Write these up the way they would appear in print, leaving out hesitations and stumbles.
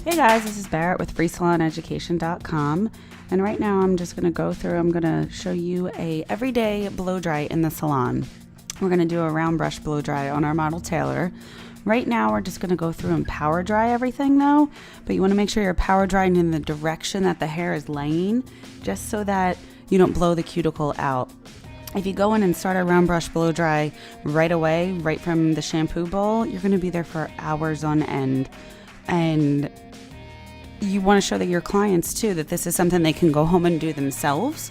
Hey guys, this is Barrett with FreeSalonEducation.com, and right now I'm just going to show you a everyday blow dry in the salon. We're going to do a round brush blow dry on our model Taylor. Right now we're just going to go through and power dry everything though, but you want to make sure you're power drying in the direction that the hair is laying, just so that you don't blow the cuticle out. If you go in and start a round brush blow dry right away, right from the shampoo bowl, you're going to be there for hours on end. And you want to show that your clients too that this is something they can go home and do themselves,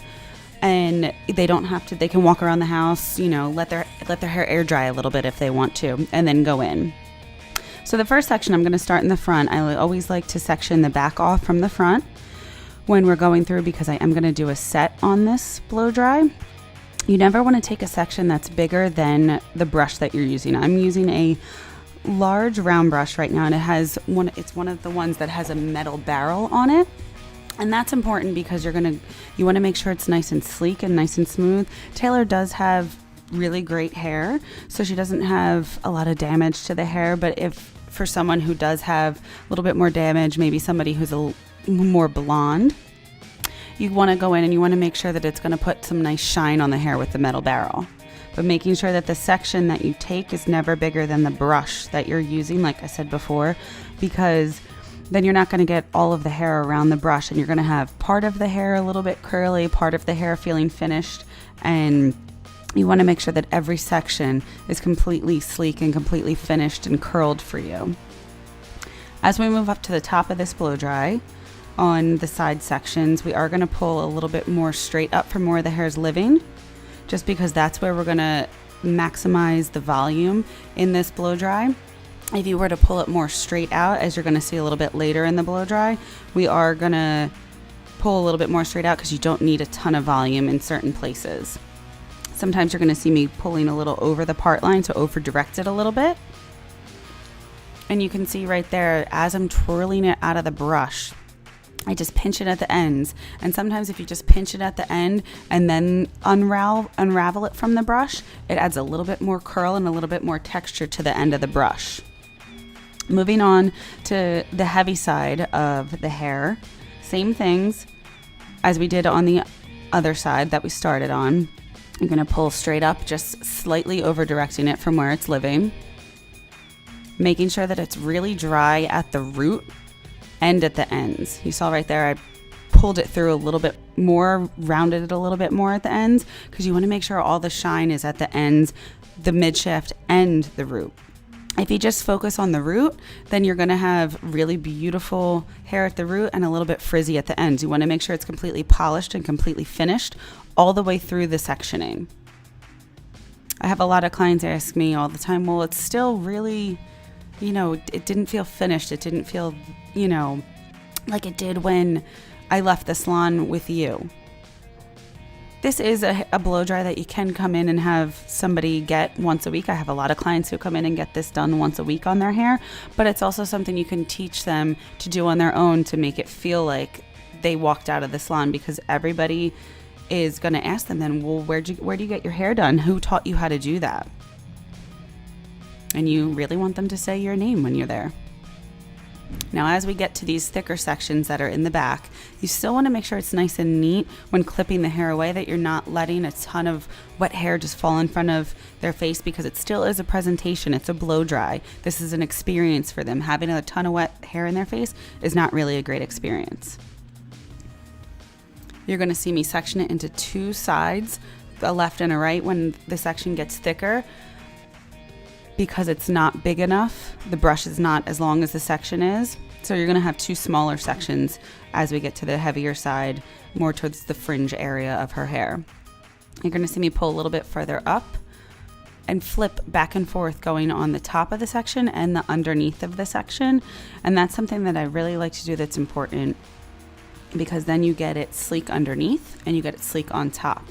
and they don't have to. They can walk around the house, let their hair air dry a little bit if they want to, and then go in. So the first section, I'm going to start in the front. I always like to section the back off from the front when we're going through, because I am going to do a set on this blow dry. You never want to take a section that's bigger than the brush that you're using. I'm using a large round brush right now, and it's one of the ones that has a metal barrel on it, and that's important because you want to make sure it's nice and sleek and nice and smooth. Taylor does have really great hair, so she doesn't have a lot of damage to the hair, but if for someone who does have a little bit more damage, maybe somebody who's a more blonde, you want to go in and you want to make sure that it's going to put some nice shine on the hair with the metal barrel. But making sure that the section that you take is never bigger than the brush that you're using, like I said before, because then you're not going to get all of the hair around the brush, and you're going to have part of the hair a little bit curly, part of the hair feeling finished, and you want to make sure that every section is completely sleek and completely finished and curled for you. As we move up to the top of this blow dry, on the side sections, we are going to pull a little bit more straight up from where the hair is living, just because that's where we're going to maximize the volume in this blow dry. If you were to pull it more straight out, as you're going to see a little bit later in the blow dry, we are going to pull a little bit more straight out because you don't need a ton of volume in certain places. Sometimes you're going to see me pulling a little over the part line, so over direct it a little bit. And you can see right there, as I'm twirling it out of the brush, I just pinch it at the ends, and sometimes if you just pinch it at the end and then unravel it from the brush, it adds a little bit more curl and a little bit more texture to the end of the brush. Moving on to the heavy side of the hair, same things as we did on the other side that we started on. You're going to pull straight up, just slightly over directing it from where it's living, making sure that it's really dry at the root and at the ends. You saw right there, I pulled it through a little bit more, rounded it a little bit more at the ends, because you want to make sure all the shine is at the ends, the midshaft and the root. If you just focus on the root, then you're going to have really beautiful hair at the root and a little bit frizzy at the ends. You want to make sure it's completely polished and completely finished all the way through the sectioning. I have a lot of clients ask me all the time, well, it's still really, it didn't feel finished. It didn't feel, like it did when I left the salon with you. This is a blow dry that you can come in and have somebody get once a week. I have a lot of clients who come in and get this done once a week on their hair, but it's also something you can teach them to do on their own to make it feel like they walked out of the salon, because everybody is going to ask them then, well, where do you get your hair done? Who taught you how to do that? And you really want them to say your name when you're there. Now, as we get to these thicker sections that are in the back, you still want to make sure it's nice and neat when clipping the hair away, that you're not letting a ton of wet hair just fall in front of their face, because it still is a presentation. It's a blow dry. This is an experience for them. Having a ton of wet hair in their face is not really a great experience. You're going to see me section it into two sides, a left and a right, when the section gets thicker, because it's not big enough. The brush is not as long as the section is. So you're going to have two smaller sections as we get to the heavier side, more towards the fringe area of her hair. You're going to see me pull a little bit further up and flip back and forth, going on the top of the section and the underneath of the section. And that's something that I really like to do that's important, because then you get it sleek underneath and you get it sleek on top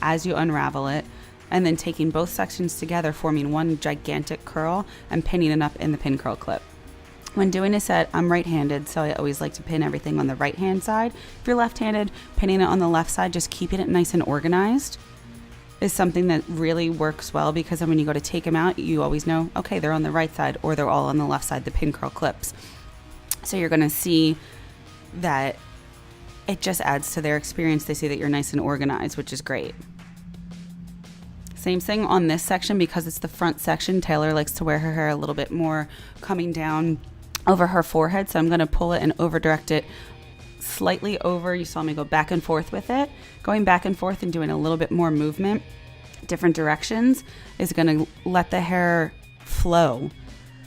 as you unravel it, and then taking both sections together, forming one gigantic curl and pinning it up in the pin curl clip. When doing a set, I'm right-handed, so I always like to pin everything on the right-hand side. If you're left-handed, pinning it on the left side, just keeping it nice and organized is something that really works well, because then when you go to take them out, you always know, okay, they're on the right side or they're all on the left side, the pin curl clips. So you're going to see that it just adds to their experience. They see that you're nice and organized, which is great. Same thing on this section, because it's the front section. Taylor likes to wear her hair a little bit more coming down over her forehead. So I'm going to pull it and over direct it slightly over. You saw me go back and forth with it. Going back and forth and doing a little bit more movement, different directions, is going to let the hair flow.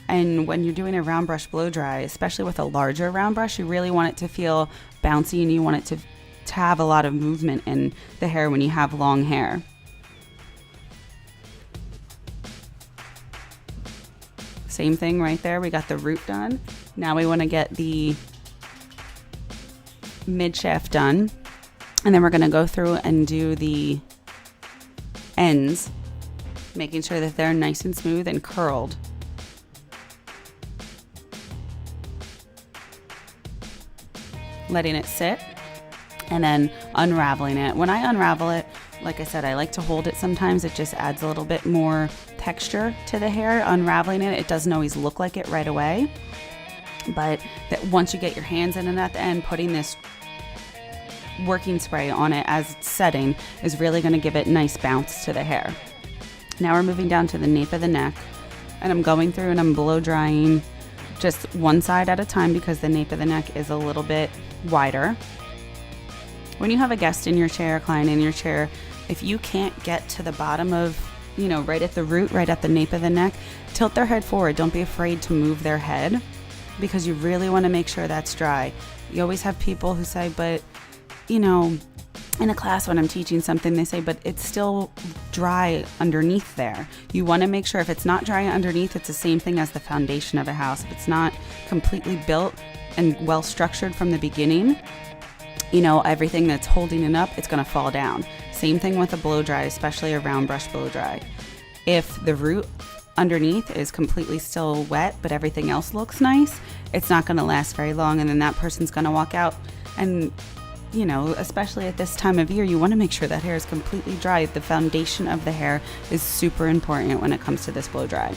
And when you're doing a round brush blow dry, especially with a larger round brush, you really want it to feel bouncy, and you want it to have a lot of movement in the hair when you have long hair. Same thing right there. We got the root done. Now we want to get the mid shaft done. And then we're going to go through and do the ends, making sure that they're nice and smooth and curled. Letting it sit and then unraveling it. When I unravel it, like I said, I like to hold it sometimes. It just adds a little bit more texture to the hair. Unraveling it, it doesn't always look like it right away. But that once you get your hands in and at the end, putting this working spray on it as it's setting is really going to give it nice bounce to the hair. Now we're moving down to the nape of the neck, and I'm going through and I'm blow drying just one side at a time, because the nape of the neck is a little bit wider. When you have a guest in your chair, a client in your chair, if you can't get to the bottom of, right at the root, right at the nape of the neck, tilt their head forward. Don't be afraid to move their head, because you really want to make sure that's dry. You always have people who say, but, in a class when I'm teaching something, they say, but it's still dry underneath there. You want to make sure if it's not dry underneath, it's the same thing as the foundation of a house. If it's not completely built and well structured from the beginning, everything that's holding it up, it's going to fall down. Same thing with a blow dry, especially a round brush blow dry. If the root underneath is completely still wet, but everything else looks nice, it's not going to last very long. And then that person's going to walk out and, especially at this time of year, you want to make sure that hair is completely dry. The foundation of the hair is super important when it comes to this blow dry.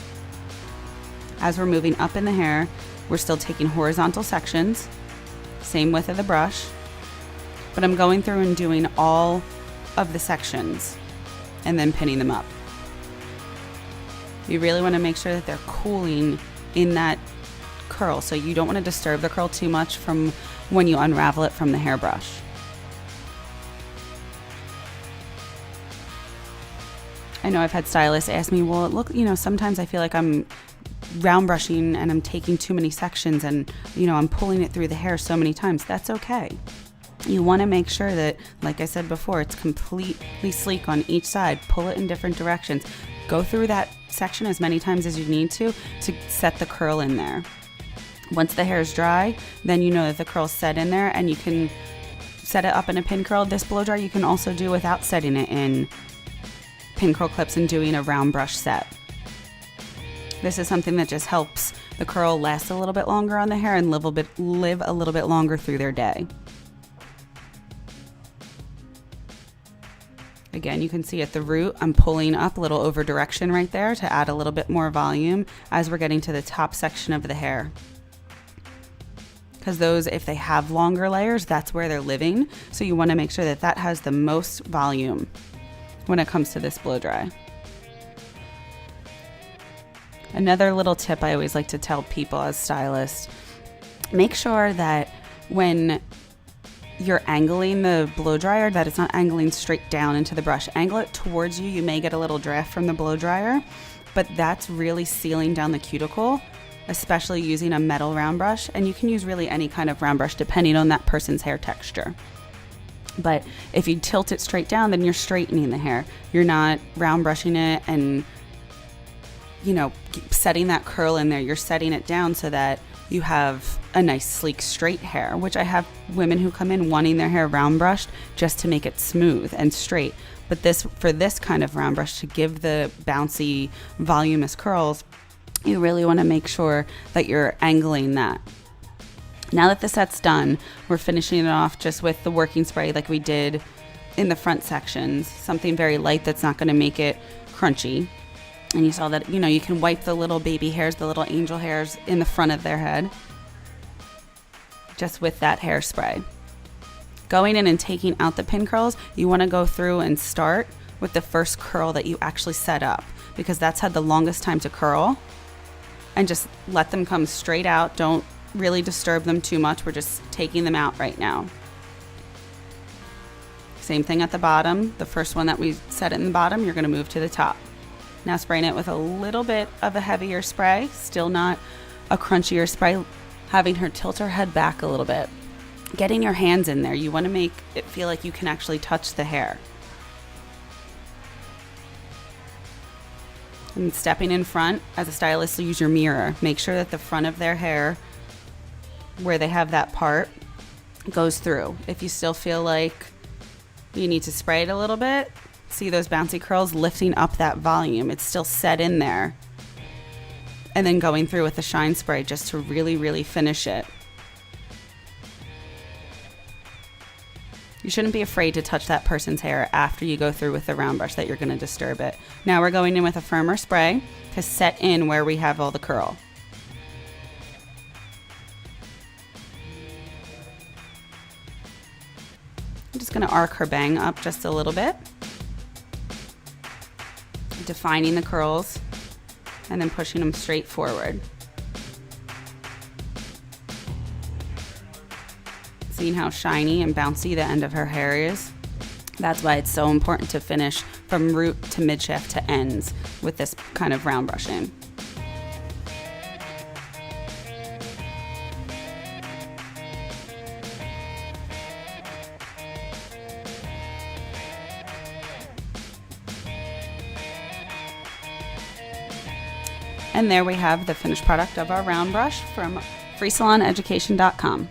As we're moving up in the hair, we're still taking horizontal sections, same width of the brush, but I'm going through and doing all of the sections and then pinning them up. You really want to make sure that they're cooling in that curl, so you don't want to disturb the curl too much from when you unravel it from the hairbrush. I know I've had stylists ask me, well, look, sometimes I feel like I'm round brushing and I'm taking too many sections and, I'm pulling it through the hair so many times. That's okay. You want to make sure that, like I said before, it's completely sleek on each side. Pull it in different directions. Go through that section as many times as you need to set the curl in there. Once the hair is dry, then you know that the curl's set in there, and you can set it up in a pin curl. This blow dry you can also do without setting it in pin curl clips and doing a round brush set. This is something that just helps the curl last a little bit longer on the hair and live a little bit longer through their day. Again, you can see at the root, I'm pulling up a little over direction right there to add a little bit more volume as we're getting to the top section of the hair. Because those, if they have longer layers, that's where they're living. So you want to make sure that that has the most volume when it comes to this blow dry. Another little tip I always like to tell people as stylists, make sure that when you're angling the blow dryer, that it's not angling straight down into the brush. Angle it towards you. You may get a little draft from the blow dryer, but that's really sealing down the cuticle, especially using a metal round brush. And you can use really any kind of round brush depending on that person's hair texture. But if you tilt it straight down, then you're straightening the hair. You're not round brushing it and, setting that curl in there. You're setting it down so that you have a nice sleek straight hair, which I have women who come in wanting their hair round brushed just to make it smooth and straight. But for this kind of round brush to give the bouncy, voluminous curls, you really want to make sure that you're angling that. Now that the set's done, we're finishing it off just with the working spray like we did in the front sections, something very light that's not going to make it crunchy. And you saw that, you can wipe the little baby hairs, the little angel hairs in the front of their head. just with that hairspray. Going in and taking out the pin curls, you want to go through and start with the first curl that you actually set up, because that's had the longest time to curl, and just let them come straight out. Don't really disturb them too much. We're just taking them out right now. Same thing at the bottom. The first one that we set in the bottom, you're going to move to the top. Now spraying it with a little bit of a heavier spray, still not a crunchier spray, having her tilt her head back a little bit. Getting your hands in there. You want to make it feel like you can actually touch the hair. And stepping in front, as a stylist, use your mirror. Make sure that the front of their hair, where they have that part, goes through. If you still feel like you need to spray it a little bit, see those bouncy curls lifting up that volume. It's still set in there. And then going through with the shine spray just to really, really finish it. You shouldn't be afraid to touch that person's hair after you go through with the round brush that you're going to disturb it. Now we're going in with a firmer spray to set in where we have all the curl. I'm just going to arc her bang up just a little bit, defining the curls and then pushing them straight forward. Seeing how shiny and bouncy the end of her hair is. That's why it's so important to finish from root to mid-shaft to ends with this kind of round brushing. And there we have the finished product of our round brush from freesaloneducation.com.